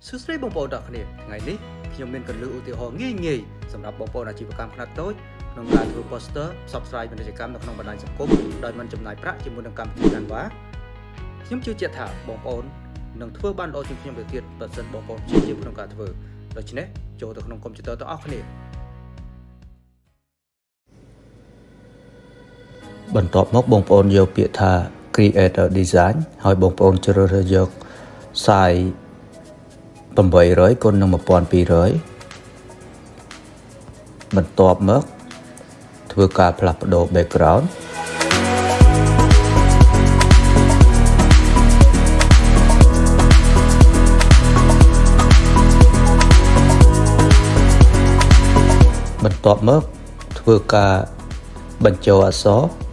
សួស្តីបងប្អូនទាំងគ្នាថ្ងៃនេះខ្ញុំមានកន្លឹះឧទាហរណ៍ងាយៗសម្រាប់បងប្អូនអាជីវកម្មខ្នាតតូចក្នុងការធ្វើ poster ផ្សព្វផ្សាយពាណិជ្ជកម្មនៅក្នុងបណ្ដាញសង្គមដោយមិនចំណាយប្រាក់ជាមួយនឹងកម្មវិធី Canva ខ្ញុំជឿជាក់ថាបងប្អូននឹងធ្វើបានល្អជាងខ្ញុំទៅទៀតបើសិនបងប្អូនព្យាយាមក្នុងការធ្វើដូច្នេះចូលទៅក្នុងកុំព្យូទ័រទាំងអស់គ្នាបន្ទាប់មកបងប្អូនយកពាក្យថា Creator Design ហើយបងប្អូនជ្រើសរើសយក size 800 គុណនឹង 1200 បន្ទាប់មកធ្វើការផ្លាស់ប្ដូរ background បន្ទាប់មកធ្វើការបញ្ចូលអក្សរ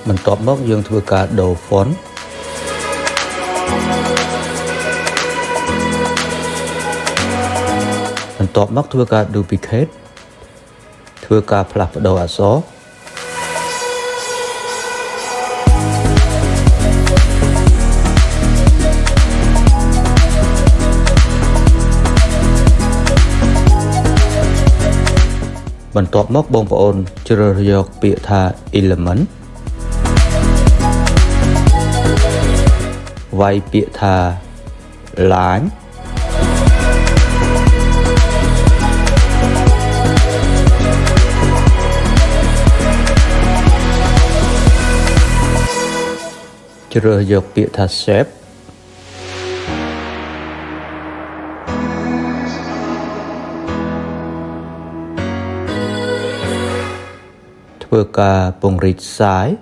បន្ទាប់មកយើងធ្វើការដូរ font បន្ទាប់មកធ្វើការ duplicate ធ្វើការផ្លាស់ប្ដូរអក្សរបន្ទាប់មកបងប្អូនជ្រើសយកពាក្យថា element វាយពាក្យថា line ជ្រើសយកពាក្យថា shape ធ្វើការពង្រីក size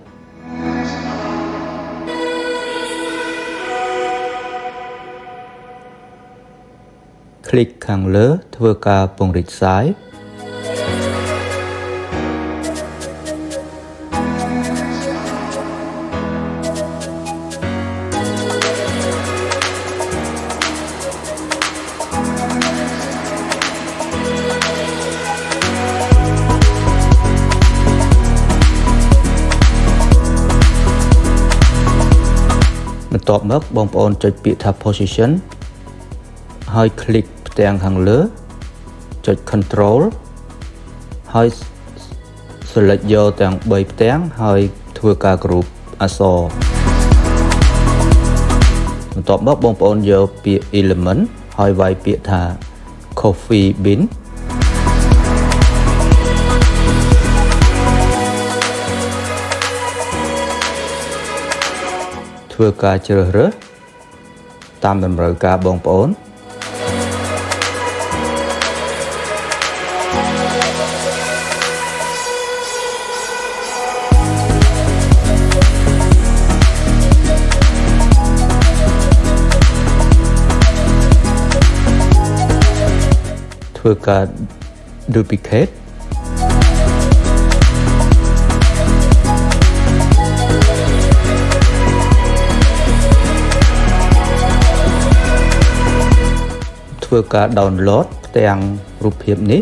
คลิกខាងលើធ្វើការពង្រីក size បន្ទាប់មកបងប្អូនចុចពាក្យថា position ហើយคลิกផ្ទាំងខាងលើចុច control ហើយ select យកទាំង3ផ្ទាំងហើយធ្វើការ group អក្សរបន្ទាប់មកបងប្អូនយកពាក្យ element ហើយវាយពាក្យថា coffee bean ធ្វើការជ្រើសរើសតាមតម្រូវការបងប្អូនធ្វើការ duplicate ធ្វើការ download ផ្ទាំងរូបភាពនេះ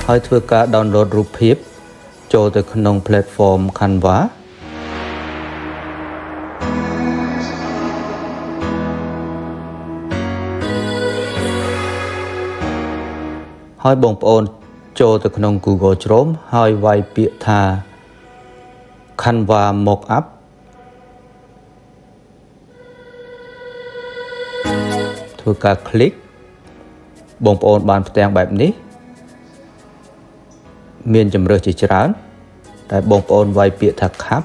ហើយធ្វើការ download រូបភាពចូលទៅក្នុង platform Canva ហើយបងប្អូនចូលទៅក្នុង Google Chrome ហើយវាយពាក្យថា Canva Mockup ធ្វើការ click បងប្អូនបានផ្ទាំងបែបនេះមានជម្រើសជាច្រើនតែបងប្អូនវាយពាក្យថា cap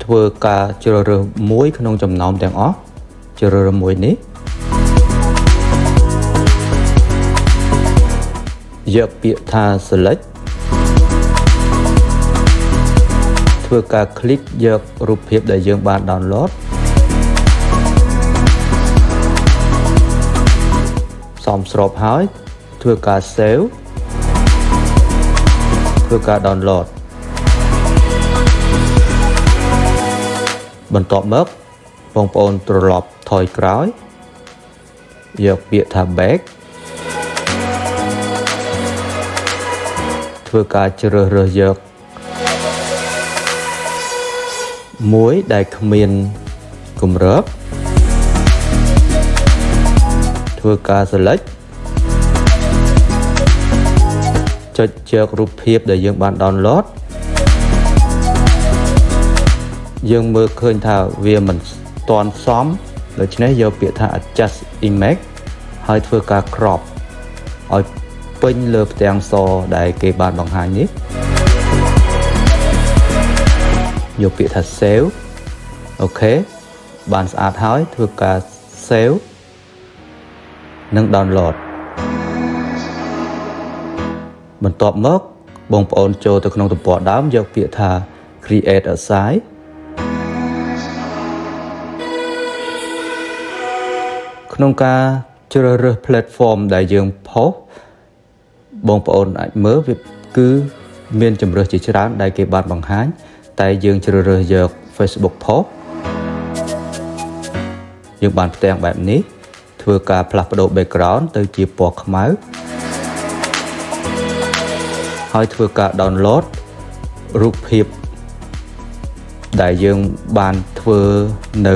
ធ្វើការជ្រើសរើសមួយក្នុងចំណោមទាំងអស់ជ្រើសរើសមួយនេះយកពាក្យថា select ធ្វើការ click យករូបភាពដែលយើងបាន download សមស្របហើយ ធ្វើការ save ធ្វើការ download បន្ទាប់មកបងប្អូនត្រឡប់ថយក្រោយយកពាក្យថា back ធ្វើការជ្រើសរើសយកមួយដែលគ្មានគម្របធ្វើការ select ចុចយករូបភាពដែលយើងបាន download យើងមើលឃើញថាវាមិនទាន់សមដូច្នេះយកពាក្យថា adjust image ហើយធ្វើការ crop ឲ្យពេញលើផ្ទាំងសដែលគេបានបង្ហាញនេះយកពាក្យថា save អូខេបានស្អាតហើយធ្វើការ save និង download បន្ទាប់មកបងប្អូនចូលទៅក្នុងទំព័រដើមយកពាក្យថា create a site ក្នុងការជ្រើសរើស platform ដែលយើងផុសបងប្អូនអាចមើលវាគឺមានជម្រើសជាច្រើនដែលគេបានបង្ហាញតែយើងជ្រើសរើសយក Facebook Post យើងបានផ្ទាំងបែបនេះធ្វើការផ្លាស់ប្ដូរ background ទៅជាពណ៌ខ្មៅហើយធ្វើការ download រូបភាពដែលយើងបានធ្វើនៅ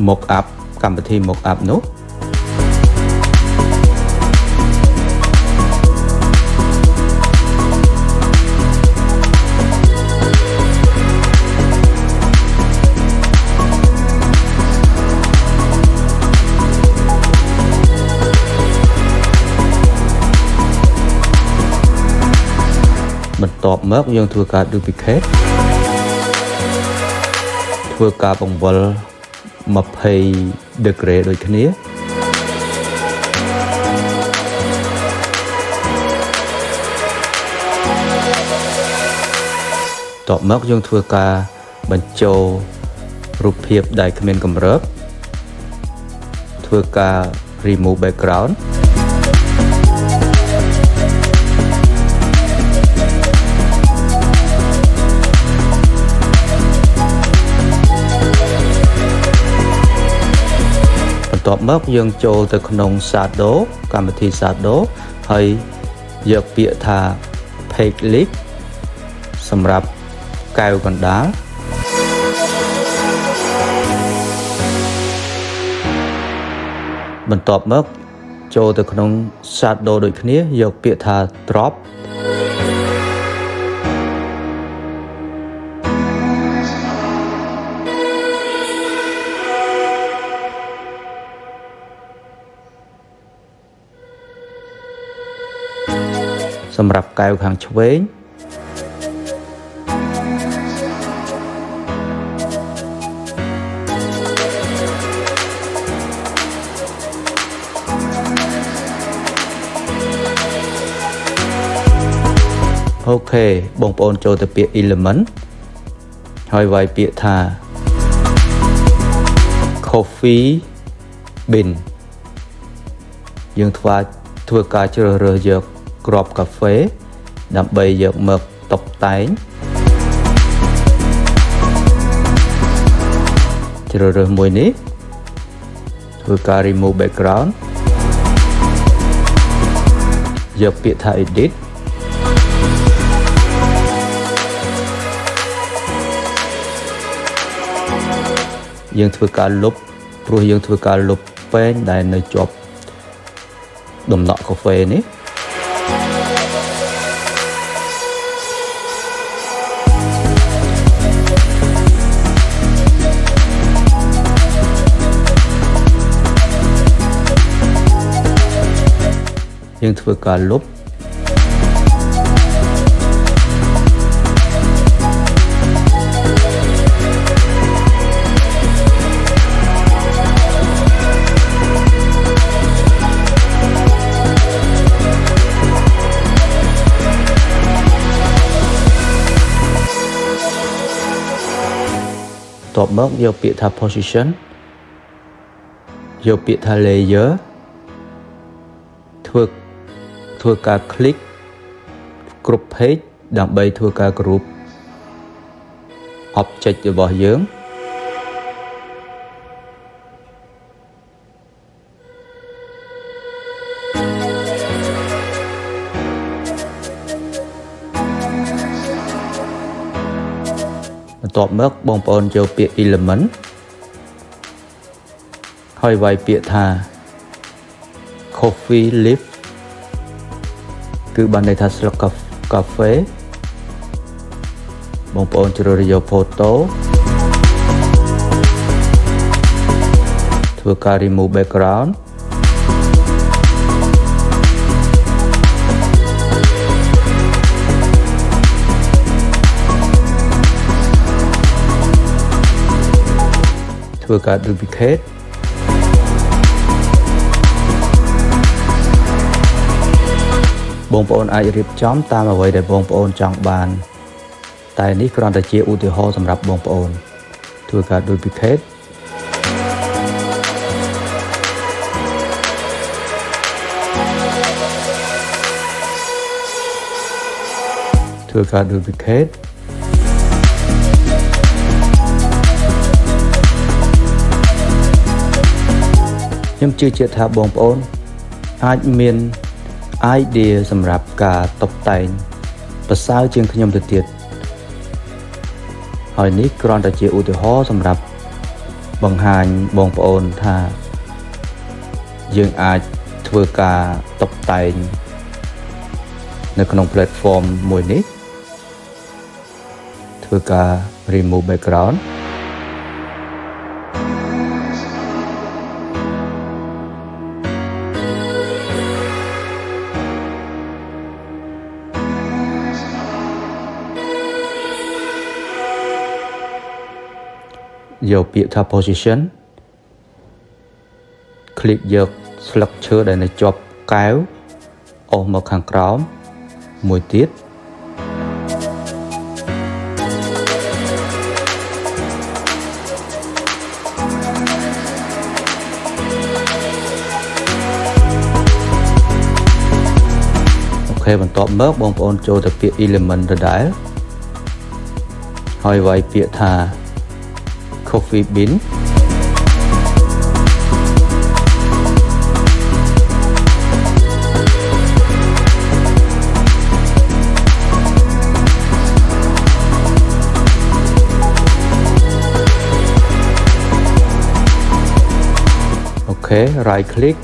mock-up កម្មវិធី mock-up នោះបន្ទាប់មកយើងធ្វើការ duplicate ធ្វើការបង្វិល20 degree ដូចគ្នាបន្ទាប់មកយើងធ្វើការបញ្ចូលរូបភាពដែលគ្មានគម្របធ្វើការ remove backgroundបន្ទាប់មកយើងចូលទៅក្នុង Shadow កម្មវិធី Shadow ហើយយកពាក្យថា Page Link សម្រាប់កែវកណ្ដាលបន្ទាប់មកចូលទៅក្នុង Shadow ដូចគ្នាយកពាក្យថា Dropសម្រាប់កែវខាងឆ្វេងអូខេបងប្អូនចូលទៅពាក្យ element ហើយវាយពាក្យថា coffee bin យើងធ្វើការជ្រើសរើសយកគ្រាប់កាហ្វេដើម្បីយកមកតុបតែងជ្រើសរើសមួយនេះធ្វើការ remove background យកពាក្យថា edit យើងធ្វើការលុបព្រោះយើងធ្វើការលុបពែងដែលនៅជាប់ដំណក់កាហ្វេនេះយើងធ្វើការលុបតបមកយកពាក្យថា position យកពាក្យថា layer ធ្វើ ធ្វើការ click គ្រប់ page ដើម្បីធ្វើការ group object របស់យើងបន្ទាប់មកបងប្អូនយកពាក្យ element ហើយវាយពាក្យថា coffee leaf គឺបានន័យថាស្លឹកកាហ្វេបងប្អូនជ្រើសរើសយក photo ធ្វើការ remove background ធ្វើការ duplicate បងប្អូនអាចរៀបចំតាមអ្វីដែលបងប្អូនចង់បានតែនេះគ្រាន់តែជាឧទាហរណ៍សម្រាប់បងប្អូនធ្វើការ duplicate ធ្វើការ duplicate ខ្ញុំជឿជាក់ថាបងប្អូនអាចមាន idea សម្រាប់ការតុបតែងប្រសើរជាងខ្ញុំទៅទៀតហើយនេះគ្រាន់តែជាឧទាហរណ៍សម្រាប់បង្ហាញបងប្អូនថាយើងអាចធ្វើការតុបតែងនៅក្នុង platform មួយនេះធ្វើការ remove backgroundយកពាក្យថា position click យកស្លឹកឈើដែលនៅជាប់កែវអូសមកខាងក្រោមមួយទៀតអូខេបន្ទាប់មកបងប្អូនចូលទៅពាក្យ element ដដែលហើយវាយពាក្យថា coffee bean អូខេ right click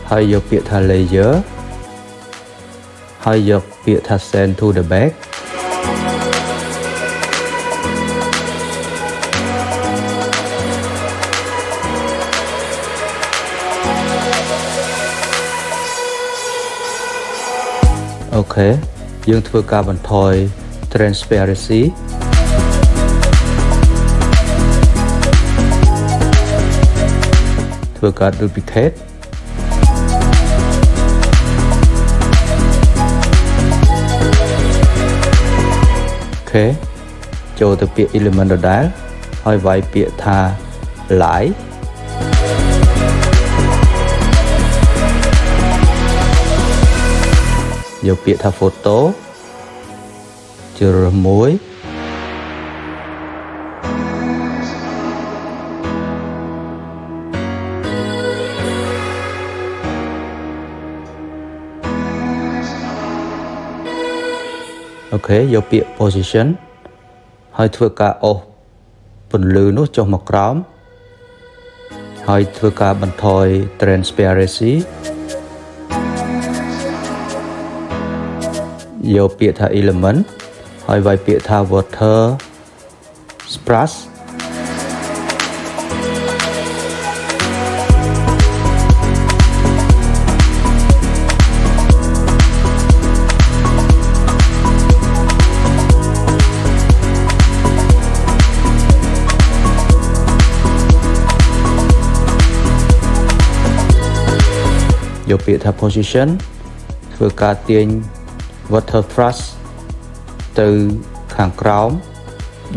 ហើយយកពាក្យថា layer ហើយយកពាក្យថា send to the backអូខេយើងធ្វើការបន្ថយ transparency ធ្វើការ duplicate អូខេចូលទៅពាក្យ element ដដែលហើយវាយពាក្យថា lightយកពាក្យថា photo ជ្រើសរើសមួយអូខេយកពាក្យ position ហើយធ្វើការអូសពន្លឺនោះចុះមកក្រោមហើយធ្វើការបន្ថយ transparencyយកពាក្យថា element ហើយវាយពាក្យថា water splash យកពាក្យថា position ធ្វើការទាញ water brush ទៅខាងក្រោម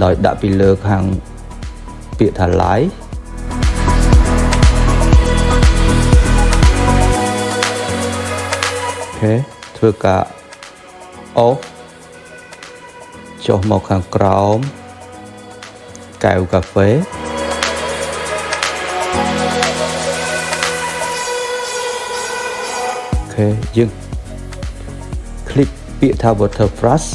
ដោយដាក់ពីលើខាងពាក្យថា light អូខ ធ្វើការ off ចុះមកខាងក្រោមកែវកាហ្វេយើងคลิกពាក្យថា water brush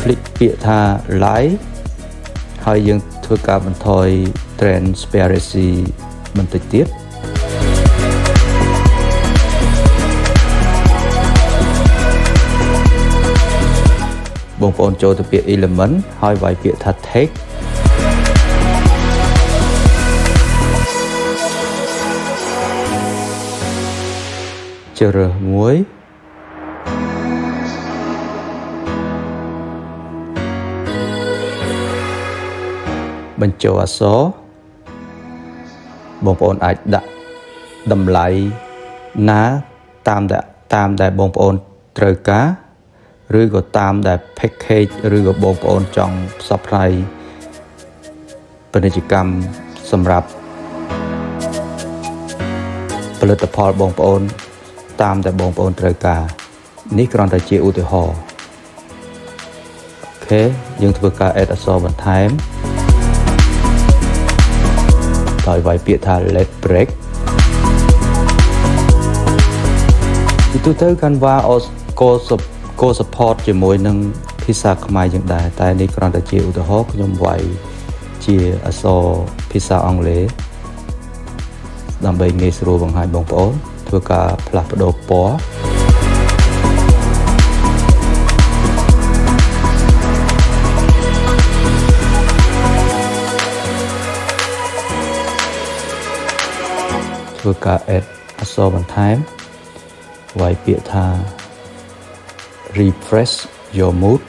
คลิกពាក្យថា light ហើយយើងធ្វើការបន្ថយ transparency បន្តិចទៀតបងប្អូនចូលទៅពាក្យ element ហើយវាយពាក្យថា text ជ្រើសមួយបញ្ចូលអក្សរបងប្អូនអាចដាក់តម្លៃណាតាមដែលបងប្អូនត្រូវការឬក៏តាមដែល package ឬក៏បងប្អូនចង់ផ្សព្វផ្សាយពាណិជ្ជកម្មសម្រាប់ផលិតផលបងប្អូនតាមដែលបងប្អូនត្រូវការនេះគ្រាន់តែជាឧទាហរណ៍យើងធ្វើការ add អក្សរបន្ថែមដោយវាយពាក្យថា let break ទូទៅ Canva ក៏ support ជាមួយនឹងភាសាខ្មែរយ៉ាងដែរតែនេះគ្រាន់តែជាឧទាហរណ៍ខ្ញុំវាយជាអក្សរភាសាអង់គ្លេសដើម្បីងាយស្រួលបង្ហាញបងប្អូនធ្វើការផ្លាស់ប្ដូរពណ៌ធ្វើការ add អក្សរបន្ថែមវាយពាក្យថា refresh your mood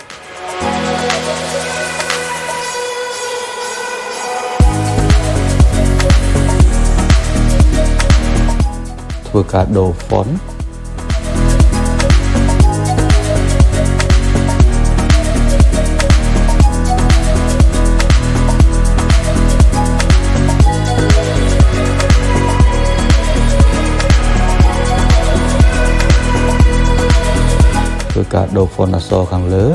ធ្វើការដូរ font ធ្វើការដូរ font អក្សរខាងលើ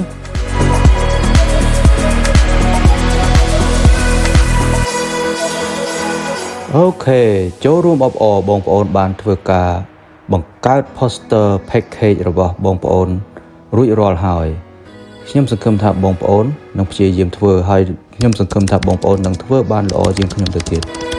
អូខេចូលរួមអបអរបងប្អូនបានធ្វើការបង្កើត poster package របស់បងប្អូនរួចរាល់ហើយខ្ញុំសង្ឃឹមថាបងប្អូននឹងព្យាយាមធ្វើហើយខ្ញុំសង្ឃឹមថាបងប្អូននឹងធ្វើបានល្អជាងខ្ញុំទៅទៀត